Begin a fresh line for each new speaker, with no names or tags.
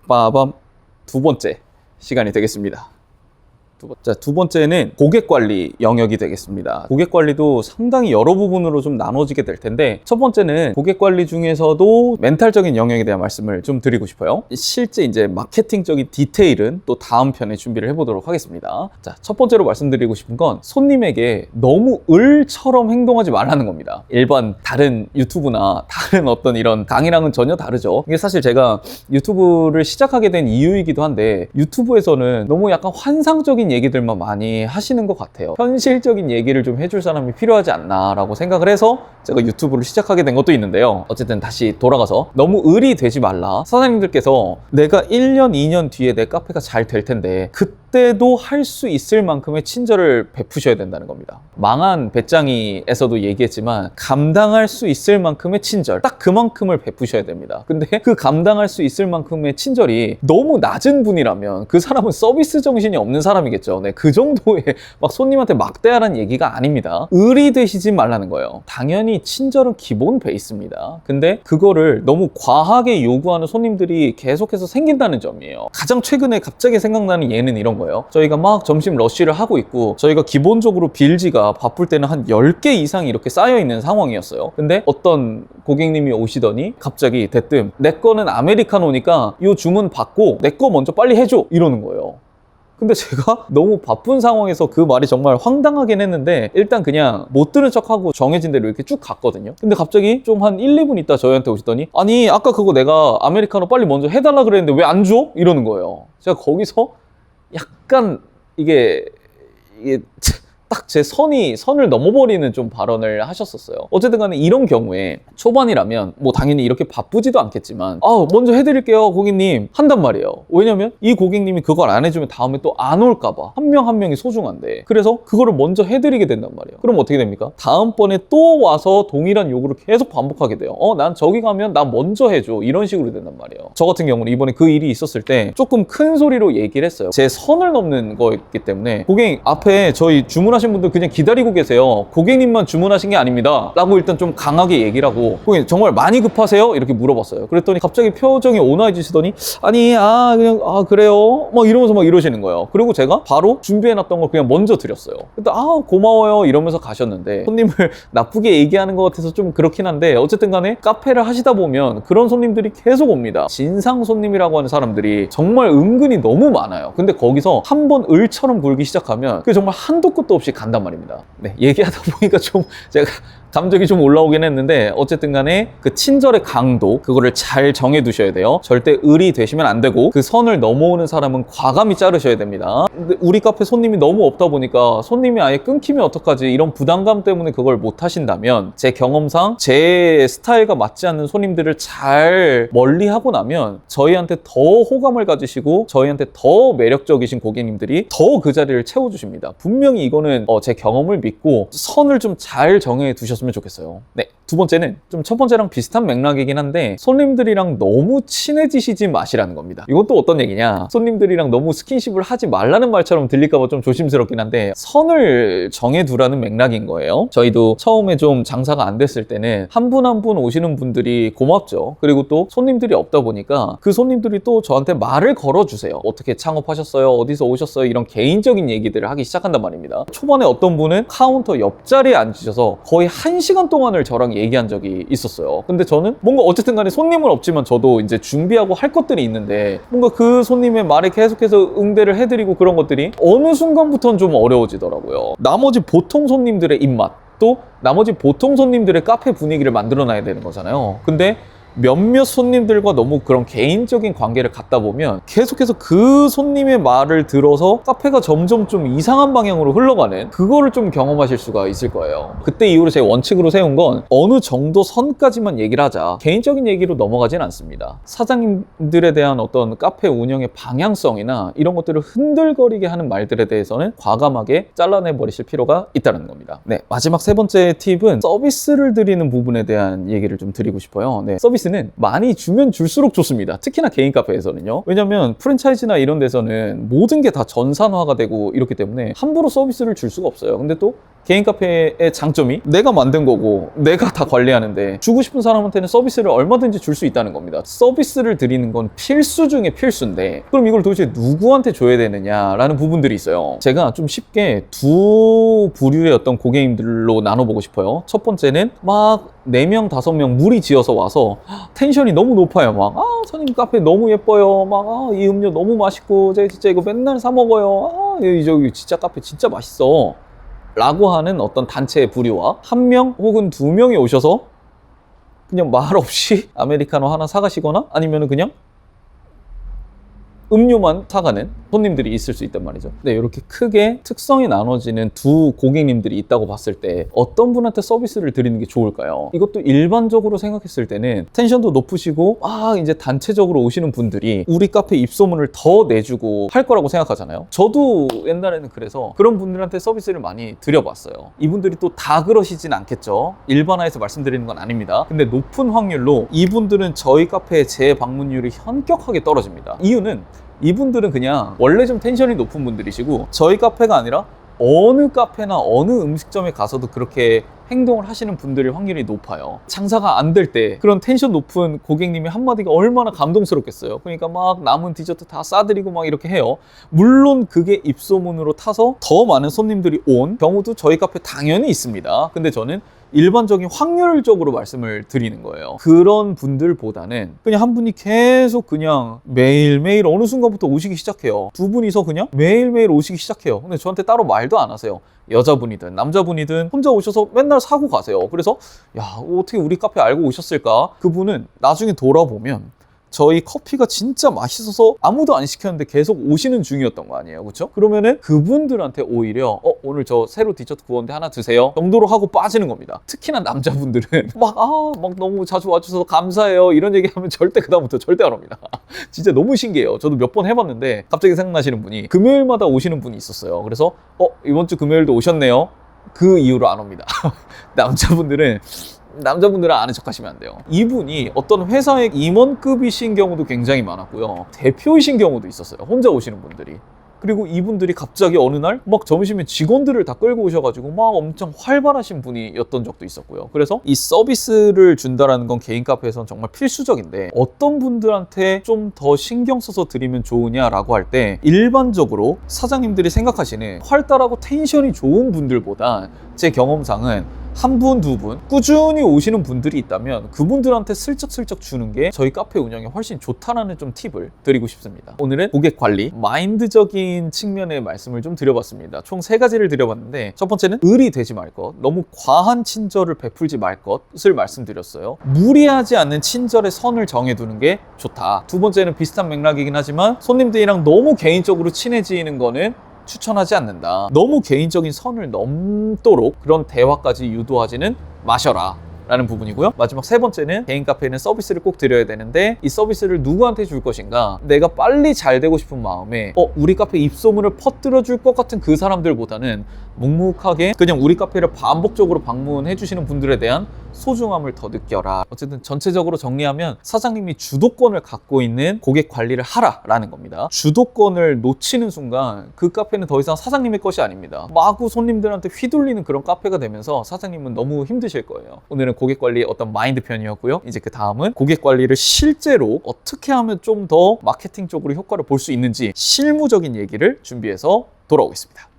빠밤. 두 번째 시간이 되겠습니다. 두 번째는 고객 관리 영역이 되겠습니다. 고객 관리도 상당히 여러 부분으로 좀 나눠지게 될 텐데, 첫 번째는 고객 관리 중에서도 멘탈적인 영역에 대한 말씀을 좀 드리고 싶어요. 실제 이제 마케팅적인 디테일은 또 다음 편에 준비를 해보도록 하겠습니다. 자, 첫 번째로 말씀드리고 싶은 건 손님에게 너무 을처럼 행동하지 말라는 겁니다. 일반 다른 유튜브나 다른 어떤 이런 강의랑은 전혀 다르죠. 이게 사실 제가 유튜브를 시작하게 된 이유이기도 한데, 유튜브에서는 너무 약간 환상적인 얘기들만 많이 하시는 것 같아요. 현실적인 얘기를 좀 해줄 사람이 필요하지 않나 라고 생각을 해서 제가 유튜브를 시작하게 된 것도 있는데요. 어쨌든 다시 돌아가서 너무 을이 되지 말라. 사장님들께서 내가 1년, 2년 뒤에 내 카페가 잘 될 텐데 그때도 할 수 있을 만큼의 친절을 베푸셔야 된다는 겁니다. 망한 배짱이에서도 얘기했지만 감당할 수 있을 만큼의 친절, 딱 그만큼을 베푸셔야 됩니다. 근데 그 감당할 수 있을 만큼의 친절이 너무 낮은 분이라면 그 사람은 서비스 정신이 없는 사람이겠죠. 네, 그 정도의 막 손님한테 막대하라는 얘기가 아닙니다. 을이 되시지 말라는 거예요. 당연히 친절은 기본 베이스입니다. 근데 그거를 너무 과하게 요구하는 손님들이 계속해서 생긴다는 점이에요. 가장 최근에 갑자기 생각나는 예는 이런 거예요. 저희가 막 점심 러쉬를 하고 있고 저희가 기본적으로 빌지가 바쁠 때는 한 10개 이상이 이렇게 쌓여 있는 상황이었어요. 근데 어떤 고객님이 오시더니 갑자기 대뜸 내 거는 아메리카노니까 이 주문 받고 내 거 먼저 빨리 해줘 이러는 거예요. 근데 제가 너무 바쁜 상황에서 그 말이 정말 황당하긴 했는데 일단 그냥 못 들은 척하고 정해진 대로 이렇게 쭉 갔거든요. 근데 갑자기 좀 한 1, 2분 있다 저희한테 오시더니 아니 아까 그거 내가 아메리카노 빨리 먼저 해달라 그랬는데 왜 안 줘? 이러는 거예요. 제가 거기서 약간 이게 딱 제 선을 넘어버리는 좀 발언을 하셨었어요. 어쨌든 간에 이런 경우에 초반이라면 뭐 당연히 이렇게 바쁘지도 않겠지만 먼저 해드릴게요 고객님 한단 말이에요. 왜냐면 이 고객님이 그걸 안 해주면 다음에 또 안 올까봐. 한 명 한 명이 소중한데 그래서 그거를 먼저 해드리게 된단 말이에요. 그럼 어떻게 됩니까? 다음번에 또 와서 동일한 요구를 계속 반복하게 돼요. 난 저기 가면 나 먼저 해줘 이런 식으로 된단 말이에요. 저 같은 경우는 이번에 그 일이 있었을 때 조금 큰 소리로 얘기를 했어요. 제 선을 넘는 거였기 때문에 고객님 앞에 저희 주문하신 분들 그냥 기다리고 계세요. 고객님만 주문하신 게 아닙니다 라고 일단 좀 강하게 얘기를 하고 고객님 정말 많이 급하세요? 이렇게 물어봤어요. 그랬더니 갑자기 표정이 온화해지시더니 아니 그냥 그래요? 막 이러면서 막 이러시는 거예요. 그리고 제가 바로 준비해놨던 걸 그냥 먼저 드렸어요. 그때 고마워요 이러면서 가셨는데 손님을 나쁘게 얘기하는 것 같아서 좀 그렇긴 한데 어쨌든 간에 카페를 하시다 보면 그런 손님들이 계속 옵니다. 진상 손님이라고 하는 사람들이 정말 은근히 너무 많아요. 근데 거기서 한번 을처럼 굴기 시작하면 그게 정말 한도 끝도 없이 간단 말입니다. 네, 얘기하다 보니까 좀 제가 감정이 좀 올라오긴 했는데 어쨌든 간에 그 친절의 강도 그거를 잘 정해 두셔야 돼요. 절대 을이 되시면 안 되고 그 선을 넘어오는 사람은 과감히 자르셔야 됩니다. 근데 우리 카페 손님이 너무 없다 보니까 손님이 아예 끊기면 어떡하지 이런 부담감 때문에 그걸 못 하신다면 제 경험상 제 스타일과 맞지 않는 손님들을 잘 멀리하고 나면 저희한테 더 호감을 가지시고 저희한테 더 매력적이신 고객님들이 더 그 자리를 채워주십니다. 분명히 이거는 제 경험을 믿고 선을 좀 잘 정해 두셨으면 좋겠어요. 네, 두 번째는 좀 첫 번째랑 비슷한 맥락이긴 한데 손님들이랑 너무 친해지시지 마시라는 겁니다. 이건 또 어떤 얘기냐, 손님들이랑 너무 스킨십을 하지 말라는 말처럼 들릴까봐 좀 조심스럽긴 한데 선을 정해두라는 맥락인 거예요. 저희도 처음에 좀 장사가 안 됐을 때는 한 분 한 분 오시는 분들이 고맙죠. 그리고 또 손님들이 없다 보니까 그 손님들이 또 저한테 말을 걸어주세요. 어떻게 창업하셨어요? 어디서 오셨어요? 이런 개인적인 얘기들을 하기 시작한단 말입니다. 초반에 어떤 분은 카운터 옆자리에 앉으셔서 거의 1시간 동안을 저랑 얘기한 적이 있었어요. 근데 저는 뭔가 어쨌든 간에 손님은 없지만 저도 이제 준비하고 할 것들이 있는데 뭔가 그 손님의 말에 계속해서 응대를 해드리고 그런 것들이 어느 순간부터는 좀 어려워지더라고요. 나머지 보통 손님들의 입맛 또 나머지 보통 손님들의 카페 분위기를 만들어놔야 되는 거잖아요. 근데 몇몇 손님들과 너무 그런 개인적인 관계를 갖다 보면 계속해서 그 손님의 말을 들어서 카페가 점점 좀 이상한 방향으로 흘러가는 그거를 좀 경험하실 수가 있을 거예요. 그때 이후로 제 원칙으로 세운 건 어느 정도 선까지만 얘기를 하자, 개인적인 얘기로 넘어가진 않습니다. 사장님들에 대한 어떤 카페 운영의 방향성이나 이런 것들을 흔들거리게 하는 말들에 대해서는 과감하게 잘라내 버리실 필요가 있다는 겁니다. 네, 마지막 세 번째 팁은 서비스를 드리는 부분에 대한 얘기를 좀 드리고 싶어요. 네, 서비스는 많이 주면 줄수록 좋습니다. 특히나 개인 카페에서는요. 왜냐면 프랜차이즈나 이런 데서는 모든 게 다 전산화가 되고 이렇기 때문에 함부로 서비스를 줄 수가 없어요. 근데 또 개인 카페의 장점이 내가 만든 거고 내가 다 관리하는데 주고 싶은 사람한테는 서비스를 얼마든지 줄 수 있다는 겁니다. 서비스를 드리는 건 필수 중에 필수인데 그럼 이걸 도대체 누구한테 줘야 되느냐라는 부분들이 있어요. 제가 좀 쉽게 두 부류의 어떤 고객님들로 나눠보고 싶어요. 첫 번째는 막 4명, 5명 무리 지어서 와서 텐션이 너무 높아요. 막 선생님 카페 너무 예뻐요. 막 이 음료 너무 맛있고 제가 진짜 이거 맨날 사 먹어요. 저기 진짜 카페 진짜 맛있어 라고 하는 어떤 단체의 부류와 1명 혹은 2명이 오셔서 그냥 말 없이 아메리카노 하나 사가시거나 아니면 그냥 음료만 사가는 손님들이 있을 수 있단 말이죠. 네, 이렇게 크게 특성이 나눠지는 두 고객님들이 있다고 봤을 때 어떤 분한테 서비스를 드리는 게 좋을까요? 이것도 일반적으로 생각했을 때는 텐션도 높으시고 이제 단체적으로 오시는 분들이 우리 카페 입소문을 더 내주고 할 거라고 생각하잖아요. 저도 옛날에는 그래서 그런 분들한테 서비스를 많이 드려봤어요. 이분들이 또 다 그러시진 않겠죠. 일반화해서 말씀드리는 건 아닙니다. 근데 높은 확률로 이분들은 저희 카페의 재방문율이 현격하게 떨어집니다. 이유는 이분들은 그냥 원래 좀 텐션이 높은 분들이시고 저희 카페가 아니라 어느 카페나 어느 음식점에 가서도 그렇게 행동을 하시는 분들의 확률이 높아요. 장사가 안 될 때 그런 텐션 높은 고객님이 한마디가 얼마나 감동스럽겠어요. 그러니까 막 남은 디저트 다 싸드리고 막 이렇게 해요. 물론 그게 입소문으로 타서 더 많은 손님들이 온 경우도 저희 카페 당연히 있습니다. 근데 저는 일반적인 확률적으로 말씀을 드리는 거예요. 그런 분들보다는 그냥 한 분이 계속 그냥 매일매일 어느 순간부터 오시기 시작해요. 두 분이서 그냥 매일매일 오시기 시작해요. 근데 저한테 따로 말도 안 하세요. 여자분이든 남자분이든 혼자 오셔서 맨날 사고 가세요. 그래서 야, 어떻게 우리 카페 알고 오셨을까? 그분은 나중에 돌아보면 저희 커피가 진짜 맛있어서 아무도 안 시켰는데 계속 오시는 중이었던 거 아니에요, 그렇죠? 그러면은 그분들한테 오히려 오늘 저 새로 디저트 구웠는데 하나 드세요 정도로 하고 빠지는 겁니다. 특히나 남자분들은 막 너무 자주 와주셔서 감사해요 이런 얘기하면 절대 그다음부터 절대 안 옵니다. 진짜 너무 신기해요. 저도 몇 번 해봤는데 갑자기 생각나시는 분이 금요일마다 오시는 분이 있었어요. 그래서 이번 주 금요일도 오셨네요. 그 이후로 안 옵니다. 남자분들은 아는 척 하시면 안 돼요. 이분이 어떤 회사의 임원급이신 경우도 굉장히 많았고요. 대표이신 경우도 있었어요. 혼자 오시는 분들이. 그리고 이분들이 갑자기 어느 날 막 점심에 직원들을 다 끌고 오셔가지고 막 엄청 활발하신 분이었던 적도 있었고요. 그래서 이 서비스를 준다라는 건 개인 카페에서는 정말 필수적인데 어떤 분들한테 좀 더 신경 써서 드리면 좋으냐라고 할 때 일반적으로 사장님들이 생각하시는 활달하고 텐션이 좋은 분들보다 제 경험상은 한 분, 두 분 꾸준히 오시는 분들이 있다면 그분들한테 슬쩍슬쩍 주는 게 저희 카페 운영에 훨씬 좋다라는 좀 팁을 드리고 싶습니다. 오늘은 고객 관리, 마인드적인 측면의 말씀을 좀 드려봤습니다. 총 3가지를 드려봤는데 첫 번째는 을이 되지 말 것, 너무 과한 친절을 베풀지 말 것을 말씀드렸어요. 무리하지 않는 친절의 선을 정해두는 게 좋다. 두 번째는 비슷한 맥락이긴 하지만 손님들이랑 너무 개인적으로 친해지는 거는 추천하지 않는다. 너무 개인적인 선을 넘도록 그런 대화까지 유도하지는 마셔라 라는 부분이고요. 마지막 3번째는 개인 카페에는 서비스를 꼭 드려야 되는데 이 서비스를 누구한테 줄 것인가, 내가 빨리 잘 되고 싶은 마음에 우리 카페 입소문을 퍼뜨려 줄 것 같은 그 사람들보다는 묵묵하게 그냥 우리 카페를 반복적으로 방문해 주시는 분들에 대한 소중함을 더 느껴라. 어쨌든 전체적으로 정리하면 사장님이 주도권을 갖고 있는 고객 관리를 하라라는 겁니다. 주도권을 놓치는 순간 그 카페는 더 이상 사장님의 것이 아닙니다. 마구 손님들한테 휘둘리는 그런 카페가 되면서 사장님은 너무 힘드실 거예요. 오늘은 고객 관리의 어떤 마인드 편이었고요. 이제 그 다음은 고객 관리를 실제로 어떻게 하면 좀 더 마케팅적으로 효과를 볼 수 있는지 실무적인 얘기를 준비해서 돌아오겠습니다.